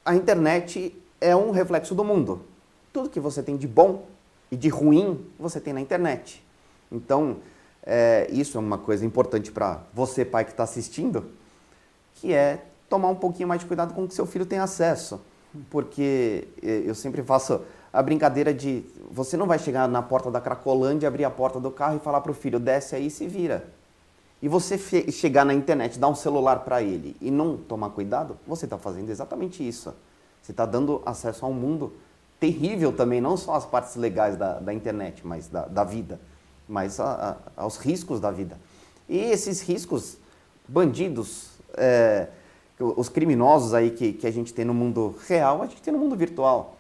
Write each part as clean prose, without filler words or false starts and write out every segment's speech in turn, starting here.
a internet é um reflexo do mundo. Tudo que você tem de bom e de ruim, você tem na internet. Então, isso é uma coisa importante para você, pai que está assistindo, que é tomar um pouquinho mais de cuidado com o que seu filho tem acesso. Porque eu sempre faço a brincadeira de você não vai chegar na porta da Cracolândia, abrir a porta do carro e falar para o filho, desce aí e se vira. E você chegar na internet, dar um celular para ele e não tomar cuidado, você está fazendo exatamente isso. Você está dando acesso a um mundo terrível também, não só as partes legais da internet, mas da vida, mas aos riscos da vida. E esses riscos, bandidos, os criminosos aí que a gente tem no mundo real, a gente tem no mundo virtual.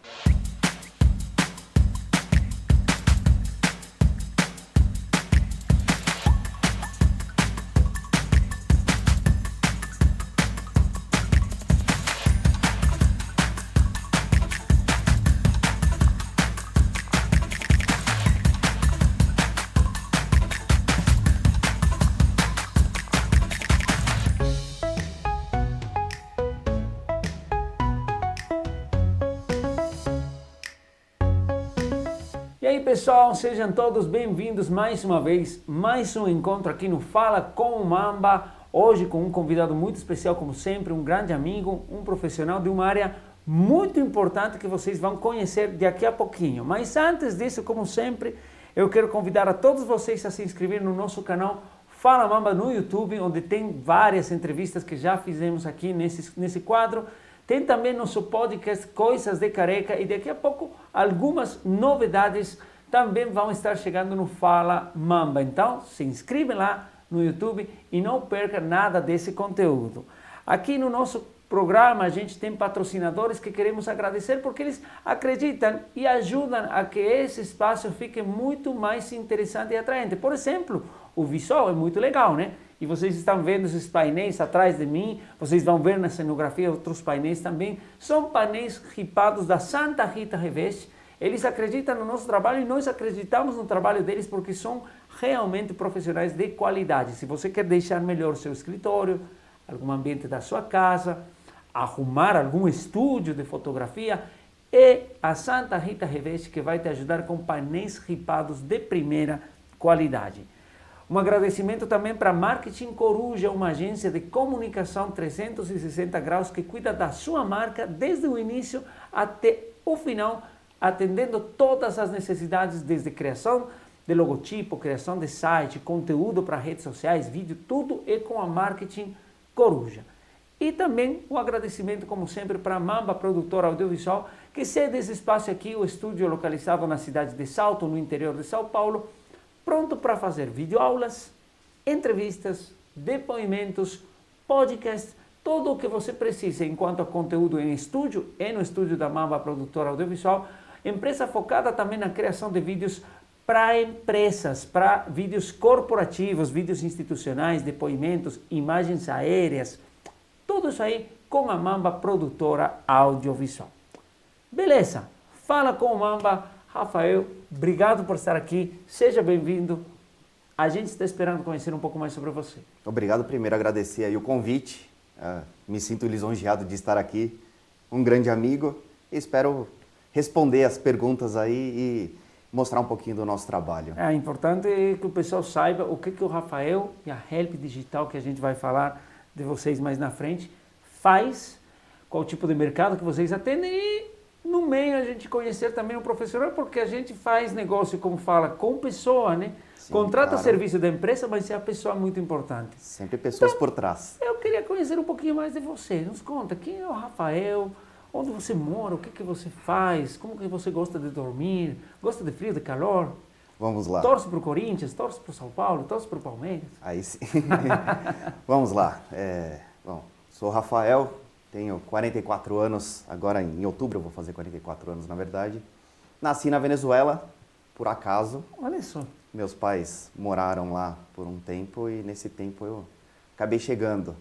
E aí pessoal, sejam todos bem-vindos mais uma vez, mais um encontro aqui no Fala com o Mamba, hoje com um convidado muito especial como sempre, um grande amigo, um profissional de uma área muito importante que vocês vão conhecer daqui a pouquinho. Mas antes disso, como sempre, eu quero convidar a todos vocês a se inscreverem no nosso canal Fala Mamba no YouTube, onde tem várias entrevistas que já fizemos aqui nesse quadro. Tem também nosso podcast Coisas de Careca e daqui a pouco algumas novidades também vão estar chegando no Fala Mamba. Então se inscreve lá no YouTube e não perca nada desse conteúdo. Aqui no nosso programa a gente tem patrocinadores que queremos agradecer porque eles acreditam e ajudam a que esse espaço fique muito mais interessante e atraente. Por exemplo, o visual é muito legal, né? E vocês estão vendo esses painéis atrás de mim, vocês vão ver na cenografia outros painéis também. São painéis ripados da Santa Rita Reveste. Eles acreditam no nosso trabalho e nós acreditamos no trabalho deles porque são realmente profissionais de qualidade. Se você quer deixar melhor seu escritório, algum ambiente da sua casa, arrumar algum estúdio de fotografia, é a Santa Rita Reveste que vai te ajudar com painéis ripados de primeira qualidade. Um agradecimento também para Marketing Coruja, uma agência de comunicação 360 graus que cuida da sua marca desde o início até o final, atendendo todas as necessidades, desde criação de logotipo, criação de site, conteúdo para redes sociais, vídeo, tudo é com a Marketing Coruja. E também um agradecimento, como sempre, para a Mamba Produtora Audiovisual, que cede esse espaço aqui, o estúdio localizado na cidade de Salto, no interior de São Paulo, pronto para fazer videoaulas, entrevistas, depoimentos, podcasts, tudo o que você precisa enquanto a conteúdo em estúdio, é no estúdio da Mamba Produtora Audiovisual, empresa focada também na criação de vídeos para empresas, para vídeos corporativos, vídeos institucionais, depoimentos, imagens aéreas, tudo isso aí com a Mamba Produtora Audiovisual. Beleza? Fala com o Mamba. Rafael, obrigado por estar aqui, seja bem-vindo. A gente está esperando conhecer um pouco mais sobre você. Obrigado, primeiro agradecer aí o convite, me sinto lisonjeado de estar aqui, um grande amigo, e espero responder as perguntas aí e mostrar um pouquinho do nosso trabalho. É importante que o pessoal saiba o que o Rafael e a Help Digital, que a gente vai falar de vocês mais na frente, faz, qual tipo de mercado que vocês atendem e no meio a gente conhecer também o profissional, porque a gente faz negócio, como fala, com pessoa, né? Sim, contrata claro. Serviço da empresa, mas é a pessoa muito importante. Sempre pessoas então, por trás. Eu queria conhecer um pouquinho mais de você. Nos conta, quem é o Rafael? Onde você mora? O que você faz? Como que você gosta de dormir? Gosta de frio, de calor? Vamos lá. Torce para o Corinthians? Torce para o São Paulo? Torce para o Palmeiras? Aí sim. Vamos lá. Bom, sou o Rafael. Tenho 44 anos, agora em outubro eu vou fazer 44 anos, na verdade. Nasci na Venezuela, por acaso. Olha só. Meus pais moraram lá por um tempo e nesse tempo eu acabei chegando.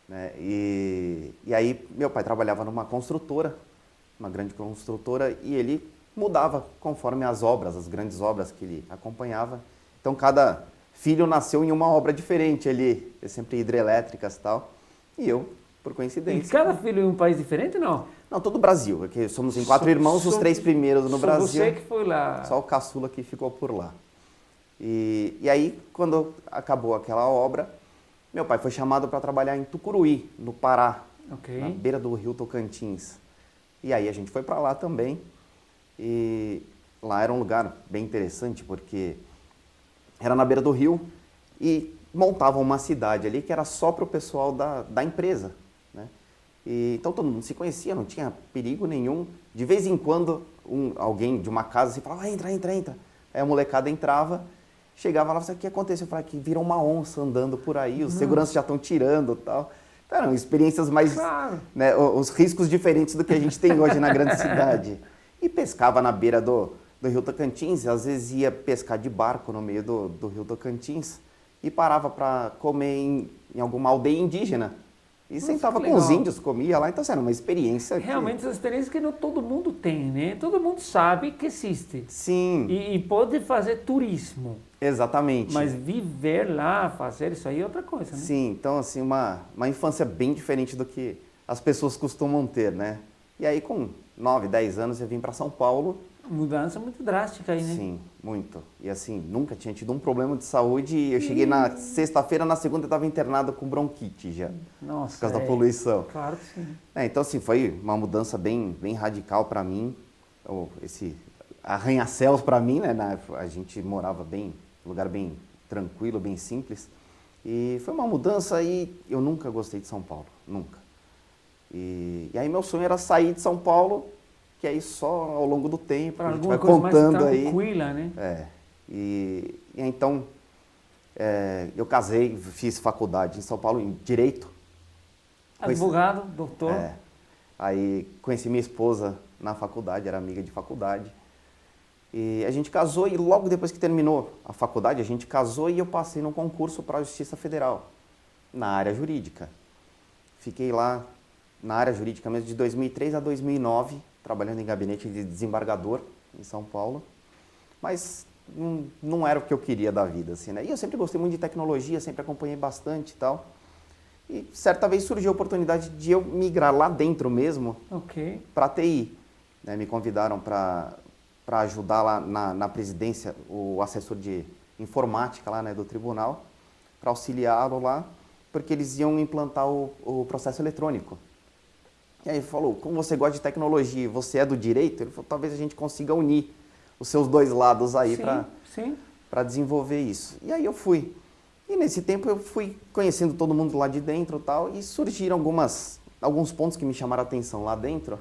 Né? E aí meu pai trabalhava numa construtora, uma grande construtora, e ele mudava conforme as obras, as grandes obras que ele acompanhava. Então cada filho nasceu em uma obra diferente ali, sempre hidrelétricas e tal. E eu por E coincidência. cada filho em um país diferente, não? Não, todo o Brasil, porque somos em 4 irmãos, os 3 primeiros no Brasil. Você que foi lá. Só o caçula que ficou por lá. E aí, quando acabou aquela obra, meu pai foi chamado para trabalhar em Tucuruí, no Pará, na beira do rio Tocantins. E aí a gente foi para lá também. E lá era um lugar bem interessante, porque era na beira do rio e montavam uma cidade ali que era só para o pessoal da empresa, né? E, então todo mundo se conhecia, não tinha perigo nenhum. De vez em quando, alguém de uma casa se falava, entra. Aí a molecada entrava, chegava lá, o que aconteceu? Eu falava que virou uma onça andando por aí, os seguranças já estão tirando e tal. Então, eram experiências mais, Claro. né, os riscos diferentes do que a gente tem hoje na grande cidade. E pescava na beira do rio Tocantins, às vezes ia pescar de barco no meio do rio Tocantins e parava para comer em alguma aldeia indígena. E sentava com os índios, comia lá, então assim, era uma experiência. Realmente, essa experiência que não todo mundo tem, né? Todo mundo sabe que existe. Sim. E pode fazer turismo. Exatamente. Mas viver lá, fazer isso aí é outra coisa, né? Sim, então assim, uma infância bem diferente do que as pessoas costumam ter, né? E aí com 9, 10 anos eu vim para São Paulo. Mudança muito drástica aí, né? Sim, muito. E assim, nunca tinha tido um problema de saúde. Eu cheguei na sexta-feira, na segunda eu estava internado com bronquite já. Nossa, por causa da poluição. Claro que sim. Então assim, foi uma mudança bem radical para mim. Esse arranha-céus para mim, né? A gente morava num lugar bem tranquilo, bem simples. E foi uma mudança e eu nunca gostei de São Paulo, nunca. E aí meu sonho era sair de São Paulo, que aí só ao longo do tempo para a gente vai alguma coisa contando mais aí. tranquila, né? E então eu casei, fiz faculdade em São Paulo em Direito. Advogado, doutor. Aí conheci minha esposa na faculdade, era amiga de faculdade. E a gente casou e logo depois que terminou a faculdade, a gente casou e eu passei num concurso para a Justiça Federal, na área jurídica. Fiquei lá na área jurídica mesmo de 2003 a 2009, trabalhando em gabinete de desembargador em São Paulo. Mas não era o que eu queria da vida, assim, né? E eu sempre gostei muito de tecnologia, sempre acompanhei bastante e tal. E certa vez surgiu a oportunidade de eu migrar lá dentro mesmo para a TI. Né? Me convidaram para ajudar lá na presidência, o assessor de informática lá, né, do tribunal, para auxiliá-lo lá, porque eles iam implantar o processo eletrônico. E aí ele falou, como você gosta de tecnologia e você é do direito, ele falou, talvez a gente consiga unir os seus dois lados aí para desenvolver isso. E aí eu fui. E nesse tempo eu fui conhecendo todo mundo lá de dentro e tal, e surgiram alguns pontos que me chamaram a atenção lá dentro.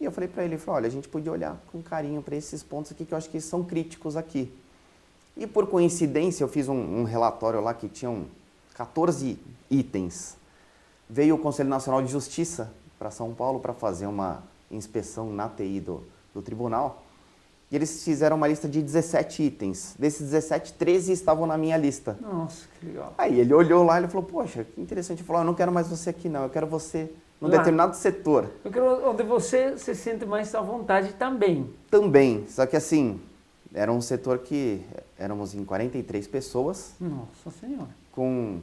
E eu falei para ele, olha, a gente podia olhar com carinho para esses pontos aqui que eu acho que são críticos aqui. E por coincidência eu fiz um relatório lá que tinham 14 itens. Veio o Conselho Nacional de Justiça para São Paulo para fazer uma inspeção na TI do tribunal. E eles fizeram uma lista de 17 itens. Desses 17, 13 estavam na minha lista. Nossa, que legal. Aí ele olhou lá e falou, poxa, que interessante. Ele falou, eu não quero mais você aqui não, eu quero você num determinado setor. Eu quero onde você se sente mais à vontade também. Também, só que assim, era um setor que éramos em 43 pessoas. Nossa Senhora. Com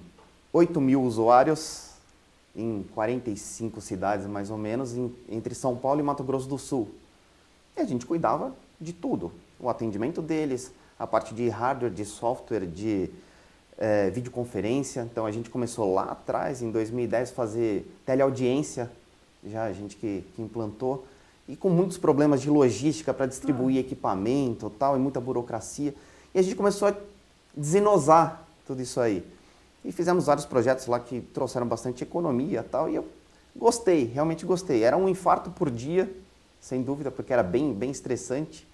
8 mil usuários em 45 cidades mais ou menos, entre São Paulo e Mato Grosso do Sul. E a gente cuidava de tudo, o atendimento deles, a parte de hardware, de software, de videoconferência. Então a gente começou lá atrás, em 2010, fazer teleaudiência, já a gente que implantou, e com muitos problemas de logística para distribuir equipamento tal, e muita burocracia. E a gente começou a desenosar tudo isso aí. E fizemos vários projetos lá que trouxeram bastante economia tal, e eu gostei, realmente gostei. Era um infarto por dia, sem dúvida, porque era bem estressante,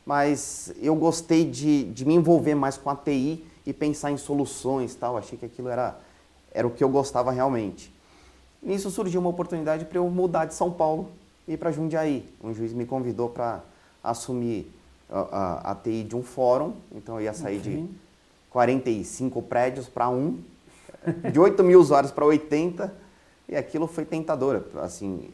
mas eu gostei de me envolver mais com a TI e pensar em soluções e tal, achei que aquilo era o que eu gostava realmente. Nisso surgiu uma oportunidade para eu mudar de São Paulo e ir para Jundiaí. Um juiz me convidou para assumir a TI de um fórum, então eu ia sair de 45 prédios para de 8 mil usuários para 80, e aquilo foi tentador. Assim,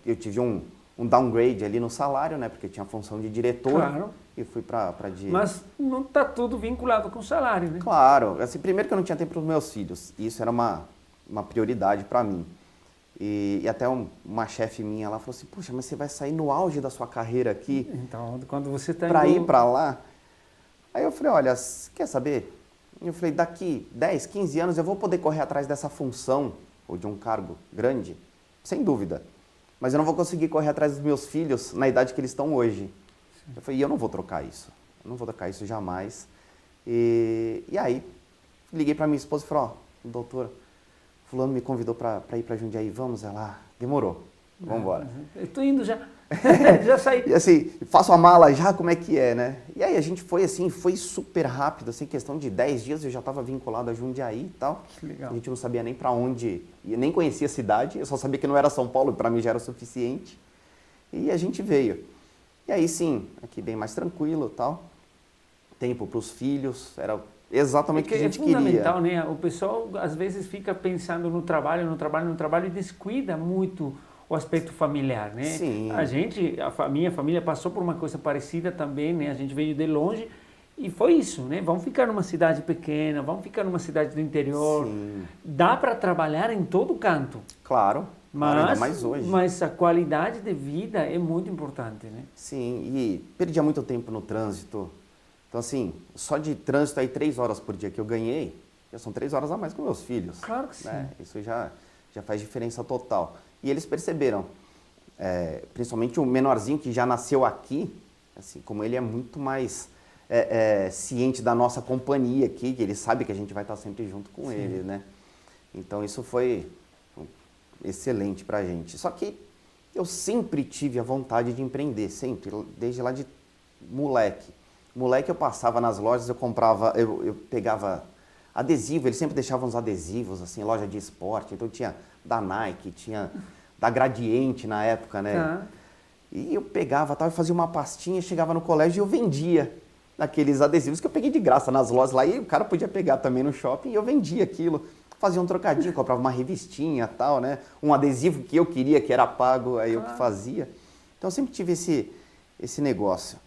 eu tive um downgrade ali no salário, né? Porque tinha a função de diretor. Claro. E fui para Mas não está tudo vinculado com o salário, né? Claro. Assim, primeiro que eu não tinha tempo para os meus filhos. E isso era uma prioridade para mim. E até uma chefe minha lá falou assim, puxa, mas você vai sair no auge da sua carreira aqui Então, quando você está para ir para lá? Aí eu falei, olha, quer saber? Eu falei, daqui 10, 15 anos eu vou poder correr atrás dessa função ou de um cargo grande, sem dúvida. Mas eu não vou conseguir correr atrás dos meus filhos na idade que eles estão hoje. Sim. Eu falei, e eu não vou trocar isso. Eu não vou trocar isso jamais. E aí, liguei para minha esposa e falei, ó, doutor, fulano me convidou para ir para Jundiaí, vamos? Ela, demorou, vamos embora. Eu estou indo já, já saí. E assim, faço a mala já, como é que é, né? E aí a gente foi assim, foi super rápido, assim, questão de 10 dias eu já estava vinculado a Jundiaí e tal. Que legal. A gente não sabia nem para onde, eu nem conhecia a cidade, eu só sabia que não era São Paulo, para mim já era o suficiente. E a gente veio. E aí sim, aqui bem mais tranquilo e tal. Tempo para os filhos, era exatamente o que a gente queria. É fundamental, né? O pessoal às vezes fica pensando no trabalho e descuida muito o aspecto familiar, né? Sim. Minha família passou por uma coisa parecida também, né? A gente veio de longe e foi isso, né? Vamos ficar numa cidade pequena, vamos ficar numa cidade do interior. Sim. Dá para trabalhar em todo canto. Claro, ainda mais hoje. Mas a qualidade de vida é muito importante, né? Sim, e perdia muito tempo no trânsito. Então, assim, só de trânsito aí 3 horas por dia que eu ganhei, já são 3 horas a mais com meus filhos. Claro que sim. Né? Isso já faz diferença total. E eles perceberam, principalmente o menorzinho que já nasceu aqui, assim, como ele é muito mais ciente da nossa companhia aqui, que ele sabe que a gente vai estar sempre junto com ele, né? Então, isso foi excelente pra gente. Só que eu sempre tive a vontade de empreender, sempre, desde lá de moleque. Moleque, eu passava nas lojas, eu comprava, eu pegava adesivo, eles sempre deixavam uns adesivos, assim, loja de esporte, então tinha da Nike, tinha da Gradiente na época, né? Tá. E eu pegava, tal, e fazia uma pastinha, chegava no colégio e eu vendia aqueles adesivos que eu peguei de graça nas lojas lá, e o cara podia pegar também no shopping, e eu vendia aquilo, fazia um trocadinho, comprava uma revistinha, tal, né? Um adesivo que eu queria, que era pago, aí eu que fazia. Então eu sempre tive esse negócio.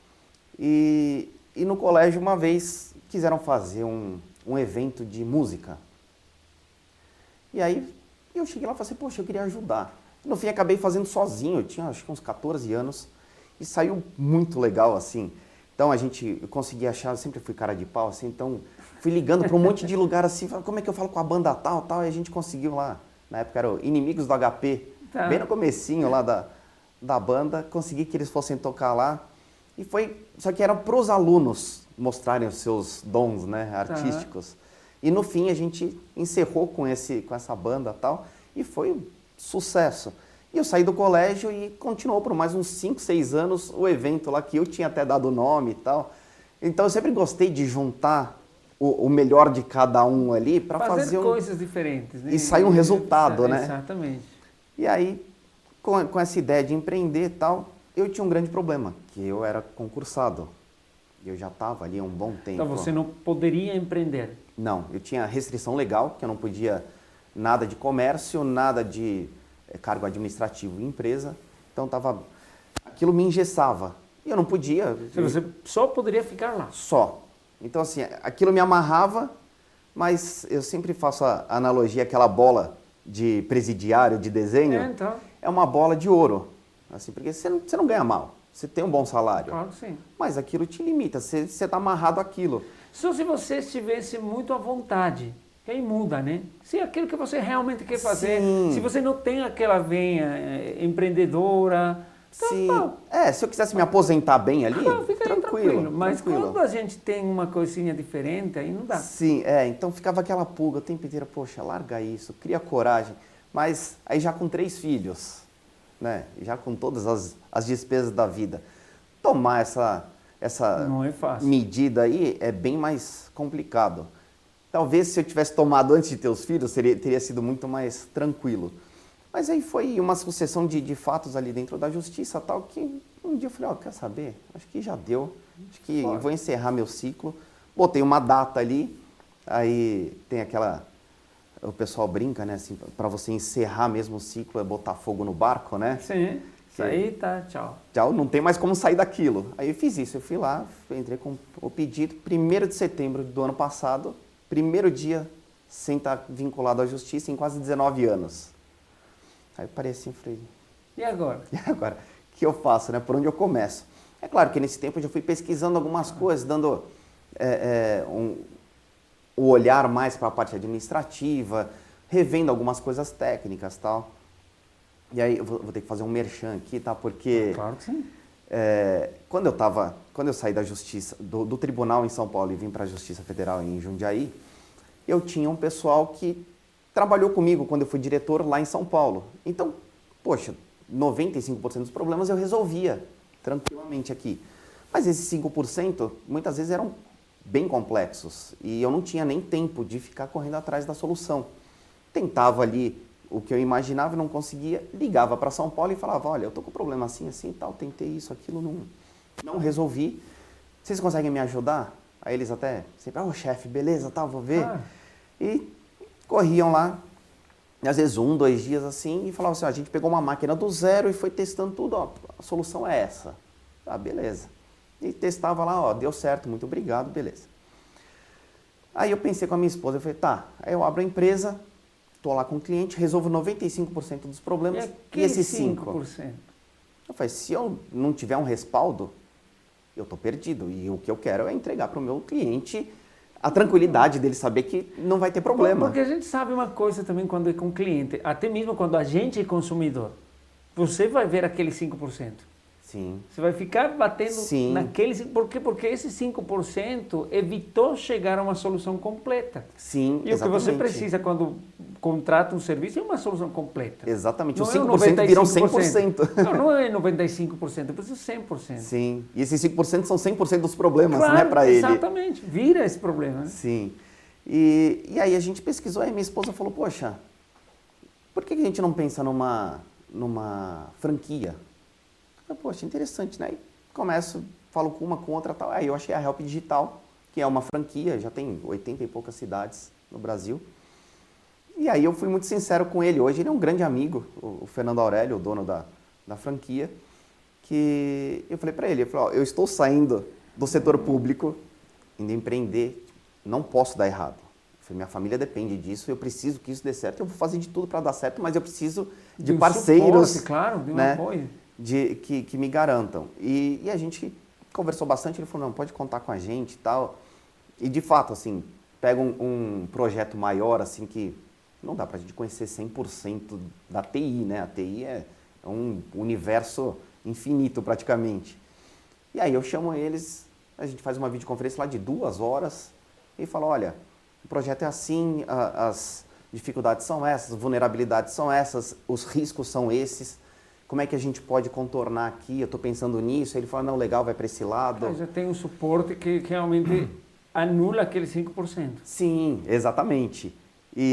E no colégio, uma vez, quiseram fazer um evento de música. E aí, eu cheguei lá e falei assim, poxa, eu queria ajudar. No fim, acabei fazendo sozinho, eu tinha acho que uns 14 anos, e saiu muito legal, assim. Então, eu consegui achar, eu sempre fui cara de pau, assim, então, fui ligando para um monte de lugar, assim, como é que eu falo com a banda tal, e a gente conseguiu lá. Na época era o Inimigos do HP, bem no comecinho lá da banda, consegui que eles fossem tocar lá. E só que era para os alunos mostrarem os seus dons, né, artísticos. E no fim a gente encerrou com essa banda e tal, e foi um sucesso. E eu saí do colégio e continuou por mais uns 5, 6 anos o evento lá, que eu tinha até dado o nome e tal. Então eu sempre gostei de juntar o melhor de cada um ali para fazer coisas diferentes, né? E sair um resultado, né? Exatamente. E aí, com essa ideia de empreender e tal, eu tinha um grande problema, que eu era concursado. Eu já estava ali há um bom tempo. Então você não poderia empreender? Não, eu tinha restrição legal, que eu não podia nada de comércio, nada de cargo administrativo em empresa. Então aquilo me engessava. E eu não podia. Você só poderia ficar lá? Só. Então assim, aquilo me amarrava, mas eu sempre faço a analogia, aquela bola de presidiário, de desenho, então. É uma bola de ouro. Assim, porque você não ganha mal, você tem um bom salário. Claro que sim. Mas aquilo te limita, você está amarrado àquilo. Só se você estivesse muito à vontade, que aí muda, né? Se é aquilo que você realmente quer fazer, Sim. se você não tem aquela veia empreendedora... Sim. Se eu quisesse me aposentar bem ali, fica tranquilo. Mas tranquilo. quando a gente tem uma coisinha diferente, aí não dá. Sim, então ficava aquela pulga o tempo inteiro, poxa, larga isso, cria coragem. Mas aí já com 3 filhos... né? Já com todas as despesas da vida. Tomar essa não é fácil. Medida aí é bem mais complicado. Talvez se eu tivesse tomado antes de ter os filhos, teria sido muito mais tranquilo. Mas aí foi uma sucessão de fatos ali dentro da justiça, tal, que um dia eu falei, quer saber? Acho que já deu. Acho que vou encerrar meu ciclo. Botei uma data ali, aí tem aquela... O pessoal brinca, né, assim, para você encerrar mesmo o ciclo é botar fogo no barco, né? Sim, isso aí tá, tchau. Tchau, não tem mais como sair daquilo. Aí eu fiz isso, eu fui lá, entrei com o pedido, 1º de setembro do ano passado, primeiro dia sem estar vinculado à justiça em quase 19 anos. Aí eu parei assim e falei, E agora? e agora? O que eu faço, né? Por onde eu começo? É claro que nesse tempo eu já fui pesquisando algumas coisas, dando o olhar mais para a parte administrativa, revendo algumas coisas técnicas e tal. E aí eu vou ter que fazer um merchan aqui, tá? Porque Claro que sim. quando eu saí da justiça, do tribunal em São Paulo e vim para a Justiça Federal em Jundiaí, eu tinha um pessoal que trabalhou comigo quando eu fui diretor lá em São Paulo. Então, poxa, 95% dos problemas eu resolvia tranquilamente aqui. Mas esses 5% muitas vezes eram bem complexos e eu não tinha nem tempo de ficar correndo atrás da solução. Tentava ali o que eu imaginava e não conseguia, ligava para São Paulo e falava, olha, eu tô com problema assim, assim e tal, tentei isso, aquilo, não resolvi. Vocês conseguem me ajudar? Aí eles até sempre, chefe, beleza, tal, vou ver. E corriam lá, e às vezes 1, 2 dias assim, e falavam assim, a gente pegou uma máquina do zero e foi testando tudo, a solução é essa. Ah, beleza. E testava lá, deu certo, muito obrigado, beleza. Aí eu pensei com a minha esposa, eu falei, tá, aí eu abro a empresa, estou lá com o cliente, resolvo 95% dos problemas e esses 5%. Eu falei, se eu não tiver um respaldo, eu estou perdido. E o que eu quero é entregar para o meu cliente a tranquilidade dele saber que não vai ter problema. Porque a gente sabe uma coisa também quando é com o cliente, até mesmo quando a gente é consumidor, você vai ver aquele 5%. Sim. Você vai ficar batendo Sim. naquele... Por quê? Porque esse 5% evitou chegar a uma solução completa. Sim, e exatamente. O que você precisa quando contrata um serviço é uma solução completa. Exatamente. Não Os é 5% viram 100%. Não é 95%, precisa 100%. Sim. E esses 5% são 100% dos problemas, claro, né, para ele. Exatamente. Vira esse problema. Né? Sim. E aí a gente pesquisou, aí minha esposa falou, poxa, por que a gente não pensa numa franquia? Eu falei, poxa, interessante, né? Aí começo, falo com uma, com outra, tal. Aí eu achei a Help Digital, que é uma franquia, já tem 80 e poucas cidades no Brasil. E aí eu fui muito sincero com ele. Hoje ele é um grande amigo, o Fernando Aurélio, o dono da franquia, que eu falei para ele, eu estou saindo do setor público, indo empreender, não posso dar errado. Eu falei, minha família depende disso, eu preciso que isso dê certo, eu vou fazer de tudo para dar certo, mas eu preciso de parceiros, suporte, claro, de um né, apoio. que me garantam. E a gente conversou bastante, ele falou, não, pode contar com a gente e tal. E de fato, assim, pega um projeto maior, assim, que não dá pra gente conhecer 100% da TI, né? A TI é um universo infinito praticamente. E aí eu chamo eles, a gente faz uma videoconferência lá de 2 horas e fala, olha, o projeto é assim, as dificuldades são essas, as vulnerabilidades são essas, os riscos são esses. Como é que a gente pode contornar aqui? Eu estou pensando nisso. Aí ele fala, não, legal, vai para esse lado. Já tem um suporte que realmente anula aquele 5%. Sim, exatamente.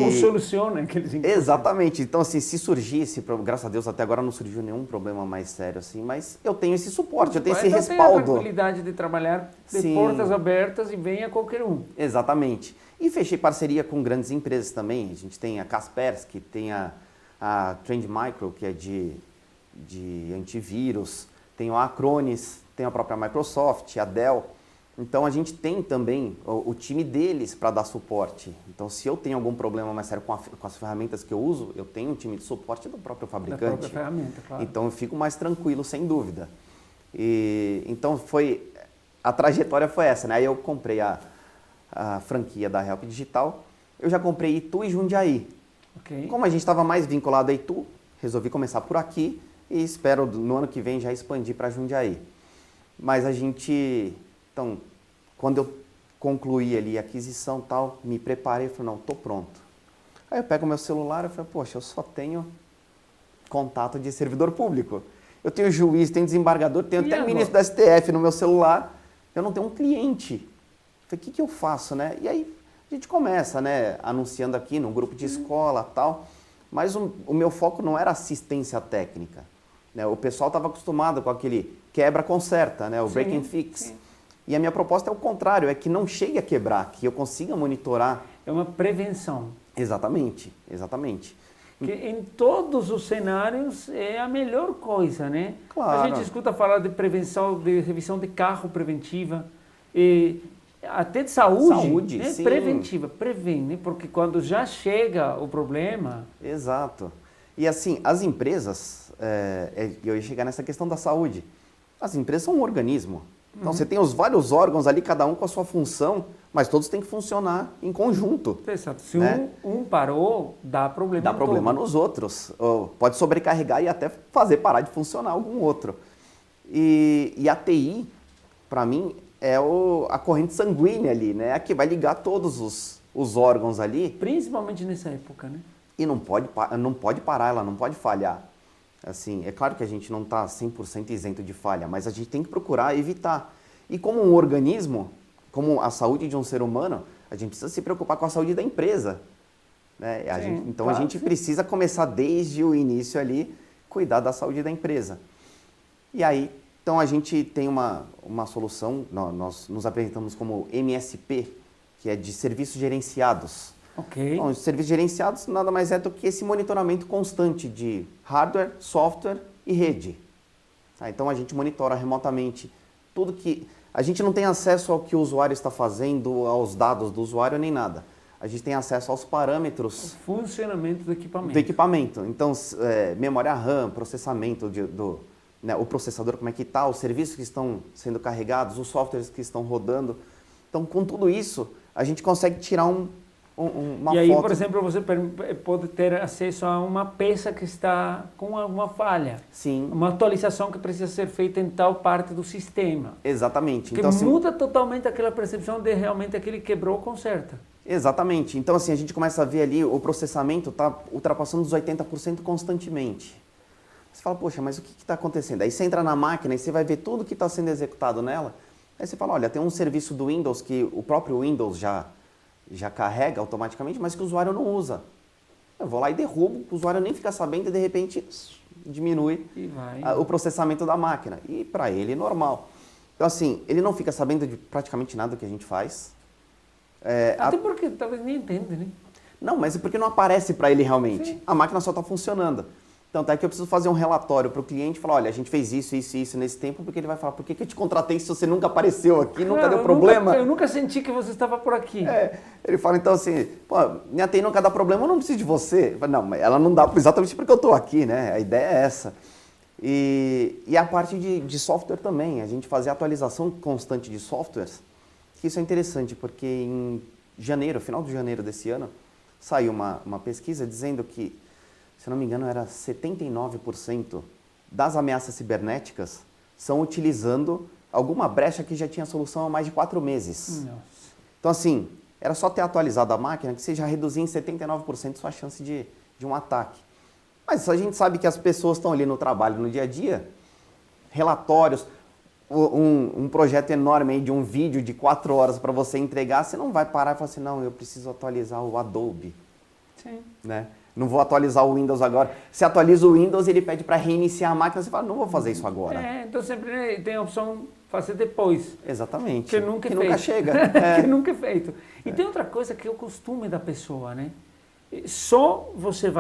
Ou soluciona aquele 5%. Exatamente. Então, assim, se surgir esse problema, graças a Deus até agora não surgiu nenhum problema mais sério, assim, mas eu tenho esse suporte, eu tenho esse respaldo. Tem a tranquilidade de trabalhar de Sim. portas abertas e venha qualquer um. Exatamente. E fechei parceria com grandes empresas também. A gente tem a Kaspersky, tem a Trend Micro, que é de antivírus, tem a Acronis, tem a própria Microsoft, a Dell. Então a gente tem também o time deles para dar suporte. Então se eu tenho algum problema mais sério com as ferramentas que eu uso, eu tenho um time de suporte do próprio fabricante. Da própria ferramenta, claro. Então eu fico mais tranquilo, sem dúvida. Então a trajetória foi essa, né? Aí eu comprei a franquia da Help Digital, eu já comprei Itu e Jundiaí. Okay. Como a gente estava mais vinculado a Itu, resolvi começar por aqui e espero no ano que vem já expandir para Jundiaí. Mas a gente, então, quando eu concluí ali a aquisição e tal, me preparei e falei, não, estou pronto. Aí eu pego o meu celular e falei, poxa, eu só tenho contato de servidor público. Eu tenho juiz, tenho desembargador, tenho até ministro da STF no meu celular, eu não tenho um cliente. Eu falei, o que eu faço, né? E aí a gente começa, né, anunciando aqui num grupo de escola e tal, mas o meu foco não era assistência técnica. Né? O pessoal estava acostumado com aquele quebra-conserta, né? O break and fix. Sim. E a minha proposta é o contrário, é que não chegue a quebrar, que eu consiga monitorar. É uma prevenção. Exatamente, exatamente. Que em todos os cenários é a melhor coisa, né? Claro. A gente escuta falar de prevenção, de revisão de carro preventiva, e até de saúde, né? Sim. Preventiva, previne, né? Porque quando já chega o problema... Exato. E assim, as empresas, eu ia chegar nessa questão da saúde, as empresas são um organismo. Então você tem os vários órgãos ali, cada um com a sua função, mas todos têm que funcionar em conjunto. Exato. Se né? um parou, dá problema Dá em problema todo. nos outros. Ou pode sobrecarregar e até fazer parar de funcionar algum outro. E a TI, para mim, é a corrente sanguínea ali, né? A que vai ligar todos os órgãos ali. Principalmente nessa época, né? E não pode parar, ela não pode falhar. Assim, é claro que a gente não está 100% isento de falha, mas a gente tem que procurar evitar. E como um organismo, como a saúde de um ser humano, a gente precisa se preocupar com a saúde da empresa. Né? Então a gente precisa começar desde o início ali, cuidar da saúde da empresa. E aí, então a gente tem uma solução, nós nos apresentamos como MSP, que é de serviços gerenciados. Ok. Bom, os serviços gerenciados nada mais é do que esse monitoramento constante de hardware, software e rede. Tá? Então a gente monitora remotamente tudo que... A gente não tem acesso ao que o usuário está fazendo, aos dados do usuário, nem nada. A gente tem acesso aos parâmetros... O funcionamento do equipamento. Do equipamento. Então, memória RAM, processamento, né, o processador como é que está, os serviços que estão sendo carregados, os softwares que estão rodando. Então, com tudo isso, a gente consegue tirar uma e aí, foto. por exemplo, você pode ter acesso a uma peça que está com alguma falha. Sim. Uma atualização que precisa ser feita em tal parte do sistema. Exatamente. Que então, muda totalmente aquela percepção de realmente aquele quebrou, conserta. Exatamente. Então, assim, a gente começa a ver ali, o processamento está ultrapassando os 80% constantemente. Você fala, poxa, mas o que está acontecendo? Aí você entra na máquina e você vai ver tudo que está sendo executado nela. Aí você fala, olha, tem um serviço do Windows que o próprio Windows já carrega automaticamente, mas que o usuário não usa. Eu vou lá e derrubo, o usuário nem fica sabendo e de repente diminui o processamento da máquina. E para ele é normal. Então assim, ele não fica sabendo de praticamente nada que a gente faz. Até porque talvez nem entende, né? Não, mas é porque não aparece para ele realmente. Sim. A máquina só está funcionando. Então, até que eu preciso fazer um relatório para o cliente e falar, olha, a gente fez isso, isso e isso nesse tempo, porque ele vai falar, por que eu te contratei se você nunca apareceu aqui, nunca deu problema? Eu nunca senti que você estava por aqui. Ele fala, então assim, pô, minha TI nunca dá problema, eu não preciso de você. Eu falo, não, mas ela não dá exatamente porque eu estou aqui, né? A ideia é essa. E a parte de software também, a gente fazer atualização constante de softwares, que isso é interessante, porque em janeiro, final de janeiro desse ano, saiu uma pesquisa dizendo que, se não me engano, era 79% das ameaças cibernéticas são utilizando alguma brecha que já tinha solução há mais de 4 meses. Nossa. Então, assim, era só ter atualizado a máquina que você já reduzia em 79% sua chance de um ataque. Mas a gente sabe que as pessoas estão ali no trabalho, no dia a dia, relatórios, um projeto enorme aí de um vídeo de 4 horas para você entregar, você não vai parar e falar assim, não, eu preciso atualizar o Adobe. Sim. Né? Não vou atualizar o Windows agora. Se atualiza o Windows, ele pede para reiniciar a máquina, você fala, não vou fazer isso agora. Então sempre tem a opção fazer depois. Exatamente. Que nunca chega. Que nunca é feito. E tem outra coisa que é o costume da pessoa, né? Só você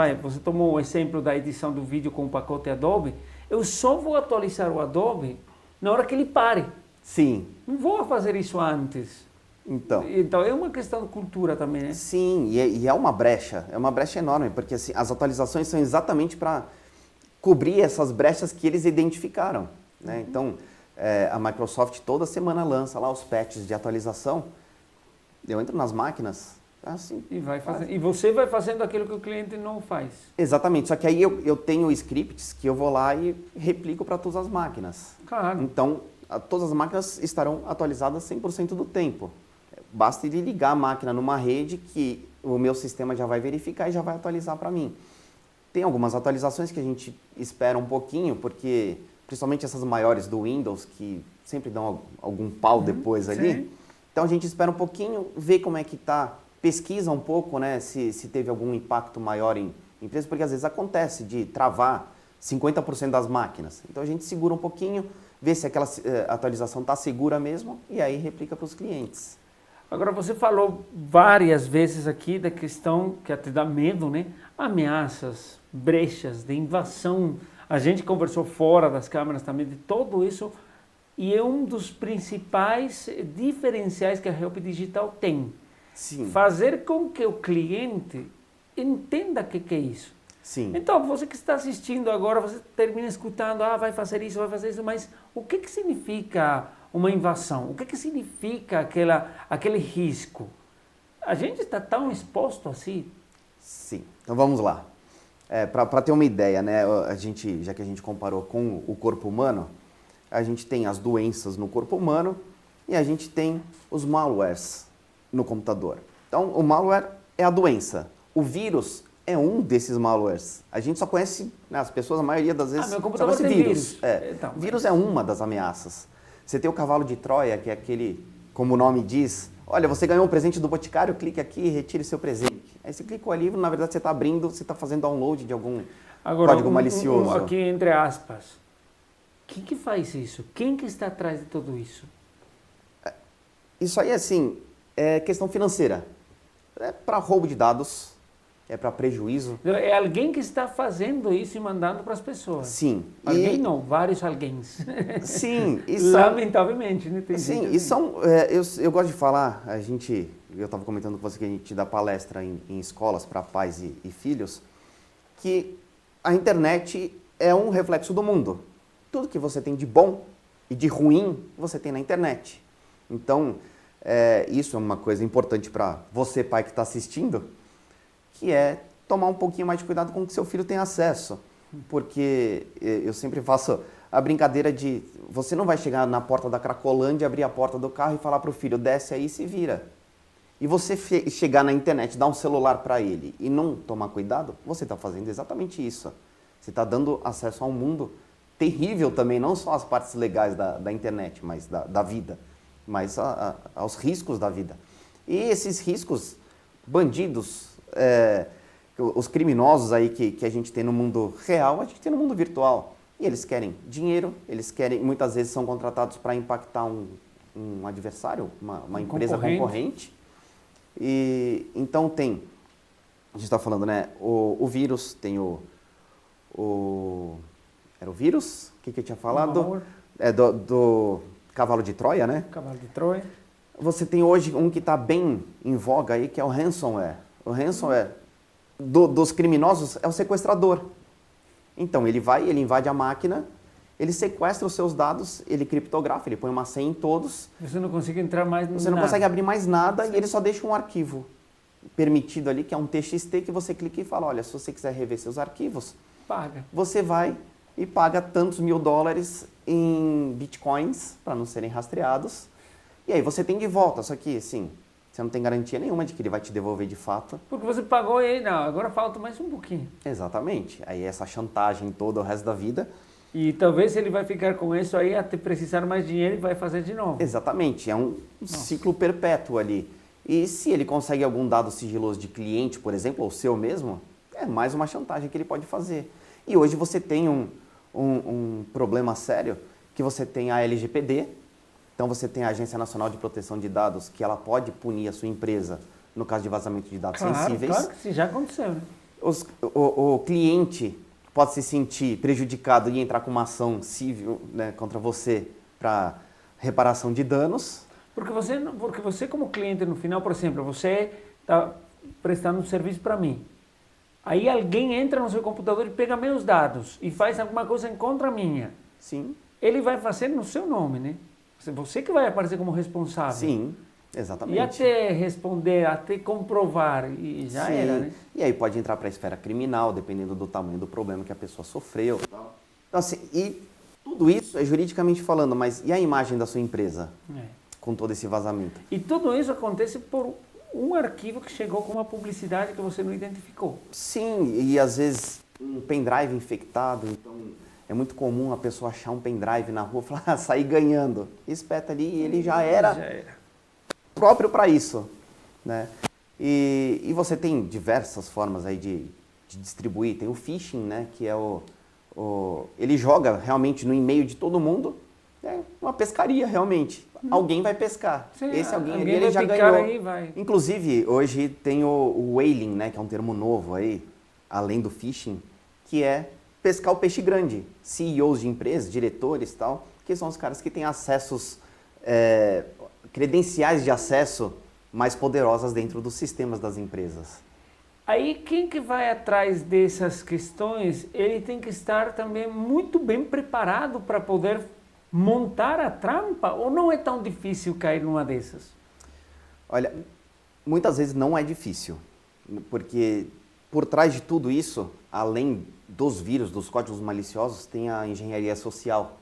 tomou o exemplo da edição do vídeo com o pacote Adobe, eu só vou atualizar o Adobe na hora que ele pare. Sim. Não vou fazer isso antes. Então é uma questão de cultura também, né? Sim, e é uma brecha enorme, porque assim, as atualizações são exatamente para cobrir essas brechas que eles identificaram. Né? Então, a Microsoft toda semana lança lá os patches de atualização, eu entro nas máquinas, assim... E você vai fazendo aquilo que o cliente não faz. Exatamente, só que aí eu tenho scripts que eu vou lá e replico para todas as máquinas. Claro. Então, todas as máquinas estarão atualizadas 100% do tempo. Basta ele ligar a máquina numa rede que o meu sistema já vai verificar e já vai atualizar para mim. Tem algumas atualizações que a gente espera um pouquinho, porque principalmente essas maiores do Windows, que sempre dão algum pau depois ali. Sim. Então a gente espera um pouquinho, vê como é que está, pesquisa um pouco, né, se teve algum impacto maior em empresas, porque às vezes acontece de travar 50% das máquinas. Então a gente segura um pouquinho, vê se aquela atualização está segura mesmo e aí replica para os clientes. Agora, você falou várias vezes aqui da questão que até dá medo, né? Ameaças, brechas de invasão. A gente conversou fora das câmeras também de tudo isso e é um dos principais diferenciais que a Help Digital tem. Sim. Fazer com que o cliente entenda o que é isso. Sim. Então, você que está assistindo agora, você termina escutando, vai fazer isso, mas o que significa uma invasão? O que significa aquele risco? A gente está tão exposto assim? Sim. Então vamos lá. Para ter uma ideia, né, já que a gente comparou com o corpo humano, a gente tem as doenças no corpo humano e a gente tem os malwares no computador. Então, o malware é a doença. O vírus é um desses malwares. A gente só conhece, né, as pessoas, a maioria das vezes, meu só computador conhece tem vírus. vírus. Então, Vírus é uma das ameaças. Você tem o cavalo de Troia, que é aquele, como o nome diz, olha, você ganhou um presente do Boticário, clique aqui e retire seu presente. Aí você clicou ali, na verdade você está abrindo, você está fazendo download de algum código malicioso. Aqui entre aspas, quem que faz isso? Quem que está atrás de tudo isso? Isso aí, assim, é questão financeira. É para roubo de dados, é para prejuízo. É alguém que está fazendo isso e mandando para as pessoas. Sim. Alguém não, vários alguéns. Sim. Lamentavelmente, né? Tem sim, gente e são, eu gosto de falar, eu estava comentando com você que a gente dá palestra em escolas para pais e filhos, que a internet é um reflexo do mundo. Tudo que você tem de bom e de ruim, você tem na internet. Então, isso é uma coisa importante para você, pai que está assistindo, que é tomar um pouquinho mais de cuidado com o que seu filho tem acesso. Porque eu sempre faço a brincadeira de, você não vai chegar na porta da Cracolândia, abrir a porta do carro e falar para o filho, desce aí e se vira. E você chegar na internet, dar um celular para ele e não tomar cuidado, você está fazendo exatamente isso. Você está dando acesso a um mundo terrível também, não só as partes legais da internet, mas da vida, mas aos riscos da vida. E esses riscos, bandidos, os criminosos aí que a gente tem no mundo real, a gente tem no mundo virtual. E eles querem dinheiro, muitas vezes são contratados para impactar um adversário, uma empresa concorrente. E então a gente está falando, né, o vírus, tem era o vírus? O que eu tinha falado? Do cavalo de Troia, né? Cavalo de Troia. Você tem hoje um que está bem em voga aí, que é o ransomware. O ransomware dos criminosos é o sequestrador. Então, ele invade a máquina, ele sequestra os seus dados, ele criptografa, ele põe uma senha em todos. Você não consegue entrar mais Você não consegue abrir mais nada. Sim. E ele só deixa um arquivo permitido ali, que é um TXT, que você clica e fala, olha, se você quiser rever seus arquivos, paga. Você vai e paga tantos $1000 em bitcoins, para não serem rastreados. E aí você tem de volta, só que, assim, você não tem garantia nenhuma de que ele vai te devolver de fato. Porque você pagou e aí, não, agora falta mais um pouquinho. Exatamente. Aí essa chantagem toda o resto da vida. E talvez ele vai ficar com isso aí até precisar mais dinheiro e vai fazer de novo. Exatamente. É um ciclo perpétuo ali. E se ele consegue algum dado sigiloso de cliente, por exemplo, ou seu mesmo, é mais uma chantagem que ele pode fazer. E hoje você tem um problema sério, que você tem a LGPD, então você tem a Agência Nacional de Proteção de Dados, que ela pode punir a sua empresa no caso de vazamento de dados sensíveis. Claro que sim, já aconteceu, né? O cliente pode se sentir prejudicado e entrar com uma ação civil, né, contra você para reparação de danos. Porque você como cliente no final, por exemplo, você está prestando um serviço para mim. Aí alguém entra no seu computador e pega meus dados e faz alguma coisa em contra minha. Sim. Ele vai fazer no seu nome, né? Você que vai aparecer como responsável. Sim, exatamente. E até responder, até comprovar, e já era, né? E aí pode entrar para a esfera criminal, dependendo do tamanho do problema que a pessoa sofreu. Então, assim, e tudo isso é juridicamente falando, mas e a imagem da sua empresa com todo esse vazamento? E tudo isso acontece por um arquivo que chegou com uma publicidade que você não identificou. Sim, e às vezes um pendrive infectado, então é muito comum a pessoa achar um pendrive na rua e falar, sair ganhando. Espeta ali e ele já era próprio para isso, né? E você tem diversas formas aí de distribuir. Tem o phishing, né? Que é ele joga realmente no e-mail de todo mundo. É uma pescaria, realmente. Alguém vai pescar. Sim, esse alguém ele já ganhou. Aí, vai. Inclusive, hoje tem o whaling, né? Que é um termo novo aí, além do phishing, que é pescar o peixe grande. CEOs de empresas, diretores e tal, que são os caras que têm acessos, credenciais de acesso mais poderosas dentro dos sistemas das empresas. Aí quem que vai atrás dessas questões, ele tem que estar também muito bem preparado para poder montar a trampa, ou não é tão difícil cair numa dessas? Olha, muitas vezes não é difícil, porque por trás de tudo isso, além dos vírus, dos códigos maliciosos, tem a engenharia social.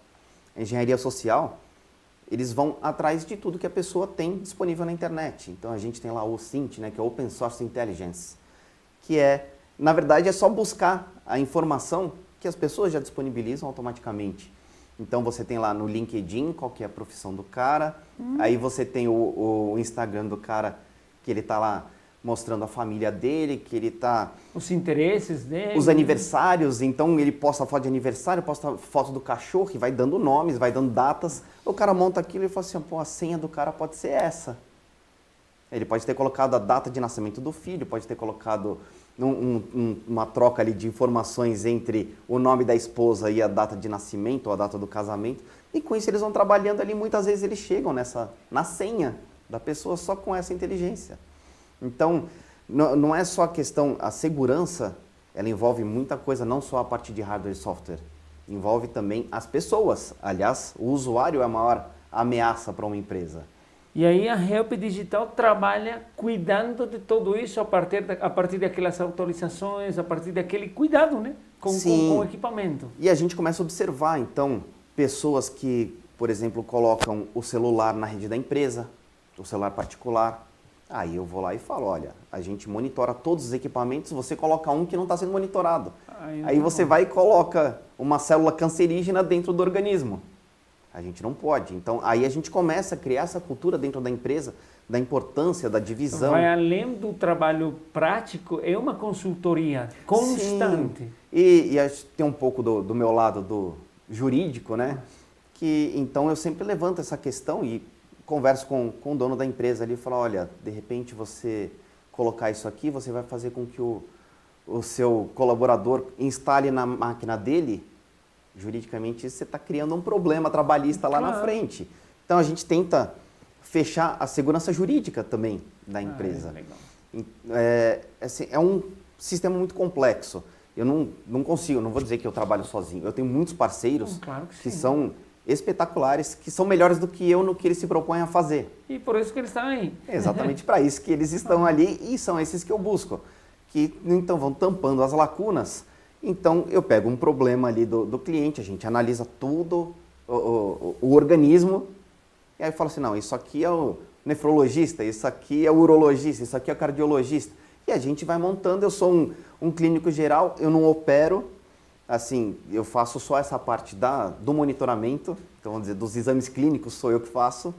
A engenharia social, eles vão atrás de tudo que a pessoa tem disponível na internet. Então a gente tem lá o OSINT, né, que é Open Source Intelligence, que é, na verdade, é só buscar a informação que as pessoas já disponibilizam automaticamente. Então você tem lá no LinkedIn qual que é a profissão do cara, aí você tem o Instagram do cara, que ele está lá mostrando a família dele, que ele está... Os interesses dele. Os aniversários, então ele posta foto de aniversário, posta foto do cachorro, e vai dando nomes, vai dando datas. O cara monta aquilo e fala assim, pô, a senha do cara pode ser essa. Ele pode ter colocado a data de nascimento do filho, pode ter colocado uma troca ali de informações entre o nome da esposa e a data de nascimento, ou a data do casamento. E com isso eles vão trabalhando ali, muitas vezes eles chegam na senha da pessoa só com essa inteligência. Então, não é só a questão, a segurança, ela envolve muita coisa, não só a parte de hardware e software, envolve também as pessoas. Aliás, o usuário é a maior ameaça para uma empresa. E aí a Help Digital trabalha cuidando de tudo isso a partir daquelas autorizações, a partir daquele cuidado, né? Com o equipamento. E a gente começa a observar, então, pessoas que, por exemplo, colocam o celular na rede da empresa, o celular particular. Aí eu vou lá e falo, olha, a gente monitora todos os equipamentos, você coloca um que não está sendo monitorado. Aí você vai e coloca uma célula cancerígena dentro do organismo. A gente não pode. Então, aí a gente começa a criar essa cultura dentro da empresa, da importância, da divisão. Vai além do trabalho prático, é uma consultoria constante. Sim. E tem um pouco do meu lado do jurídico, né? Que, então, eu sempre levanto essa questão e converso com o dono da empresa ali e falo, olha, de repente você colocar isso aqui, você vai fazer com que o seu colaborador instale na máquina dele, juridicamente você está criando um problema trabalhista lá na frente. Então a gente tenta fechar a segurança jurídica também da empresa. É um sistema muito complexo. Eu não consigo, não vou dizer que eu trabalho sozinho. Eu tenho muitos parceiros que são espetaculares, que são melhores do que eu no que eles se propõem a fazer. E por isso que eles estão aí. É exatamente para isso que eles estão ali e são esses que eu busco. Que então vão tampando as lacunas. Então, eu pego um problema ali do cliente, a gente analisa tudo, o organismo, e aí eu falo assim, não, isso aqui é o nefrologista, isso aqui é o urologista, isso aqui é o cardiologista. E a gente vai montando, eu sou um clínico geral, eu não opero, assim, eu faço só essa parte do monitoramento, então vamos dizer, dos exames clínicos sou eu que faço,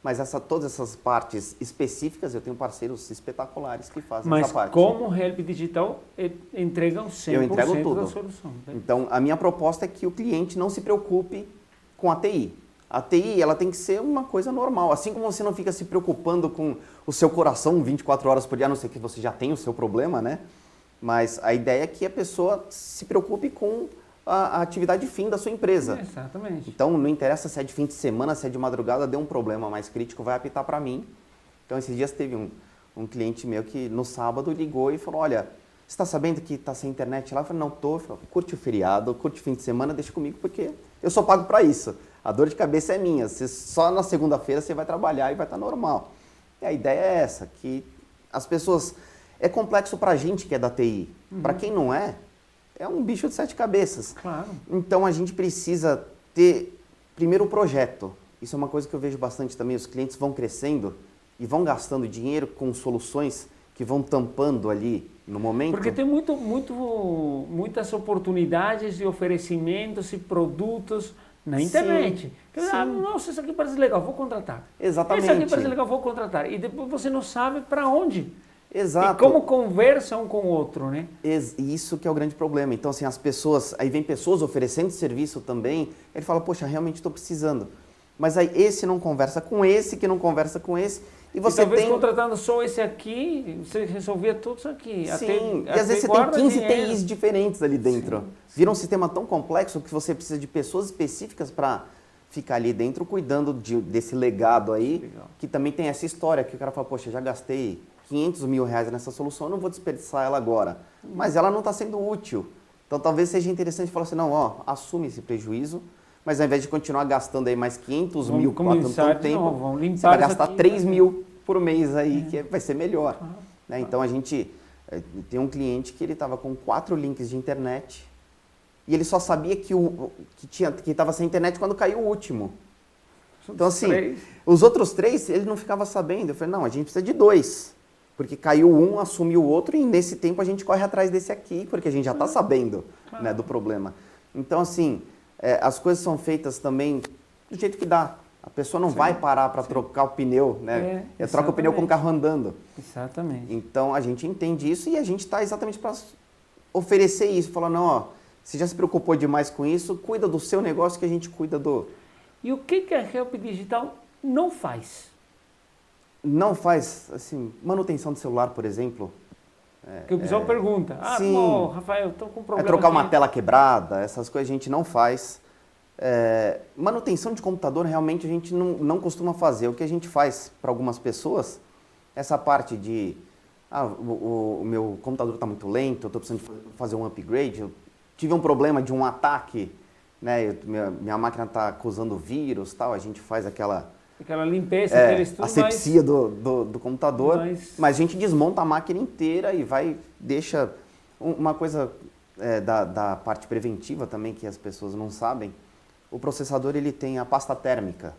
mas todas essas partes específicas, eu tenho parceiros espetaculares que fazem essa parte. Mas como Help Digital entregam 100% eu entrego tudo. da solução. Né? Então, a minha proposta é que o cliente não se preocupe com a TI. A TI, ela tem que ser uma coisa normal. Assim como você não fica se preocupando com o seu coração 24 horas por dia, a não ser que você já tenha o seu problema, né? Mas a ideia é que a pessoa se preocupe com a atividade fim da sua empresa. Exatamente. Então, não interessa se é de fim de semana, se é de madrugada, deu um problema mais crítico, vai apitar para mim. Então, esses dias teve um cliente meu que no sábado ligou e falou, olha, você está sabendo que está sem internet lá? Eu falei, não, estou. Eu falei, curte o feriado, curte o fim de semana, deixa comigo, porque eu só pago para isso. A dor de cabeça é minha. Só na segunda-feira você vai trabalhar e vai estar normal. E a ideia é essa, que as pessoas... É complexo para a gente que é da TI. Para quem não é um bicho de 7 cabeças. Claro. Então, a gente precisa ter, primeiro, o projeto. Isso é uma coisa que eu vejo bastante também. Os clientes vão crescendo e vão gastando dinheiro com soluções que vão tampando ali no momento. Porque tem muitas oportunidades e oferecimentos e produtos na internet. Nossa, isso aqui parece legal, vou contratar. Exatamente. Isso aqui parece legal, vou contratar. E depois você não sabe para onde. Exato. E como conversa um com o outro, né? Isso que é o grande problema. Então, assim, aí vem pessoas oferecendo serviço também, ele fala, poxa, realmente estou precisando. Mas aí esse não conversa com esse, que não conversa com esse, e você talvez contratando só esse aqui, você resolvia tudo isso aqui. Sim, e às vezes você tem 15 TIs diferentes ali dentro. Vira um sistema tão complexo que você precisa de pessoas específicas para ficar ali dentro cuidando desse legado aí, que também tem essa história, que o cara fala, poxa, já gastei 500 mil reais nessa solução, eu não vou desperdiçar ela agora. Mas ela não está sendo útil. Então talvez seja interessante falar assim, não, ó, assume esse prejuízo, mas ao invés de continuar gastando aí mais 500 mil por tanto tempo, você vai gastar 3 mil por mês aí, que vai ser melhor. Né? Então a gente tem um cliente que ele estava com 4 links de internet e ele só sabia que estava sem internet quando caiu o último. Então assim, os outros 3 ele não ficava sabendo. Eu falei, não, a gente precisa de 2. Porque caiu um, assumiu o outro e nesse tempo a gente corre atrás desse aqui, porque a gente já está sabendo, né, do problema. Então assim, as coisas são feitas também do jeito que dá. A pessoa não vai parar para trocar o pneu, né? Troca o pneu com o carro andando. Exatamente. Então a gente entende isso e a gente está exatamente para oferecer isso. Falar, não, ó, você já se preocupou demais com isso, cuida do seu negócio que a gente cuida do... E o que a Help Digital não faz? Não faz, assim, manutenção do celular, por exemplo. Que o pessoal pergunta, Rafael, estou com um problema trocar aqui. uma tela quebrada, essas coisas a gente não faz. Manutenção de computador realmente a gente não costuma fazer. O que a gente faz para algumas pessoas, essa parte de o meu computador está muito lento, eu estou precisando de fazer um upgrade, eu tive um problema de um ataque, né? Minha máquina está acusando vírus, tal, a gente faz aquela limpeza, aquele estudo, asepsia do computador, mas a gente desmonta a máquina inteira e deixa uma coisa da parte preventiva também que as pessoas não sabem. O processador ele tem a pasta térmica,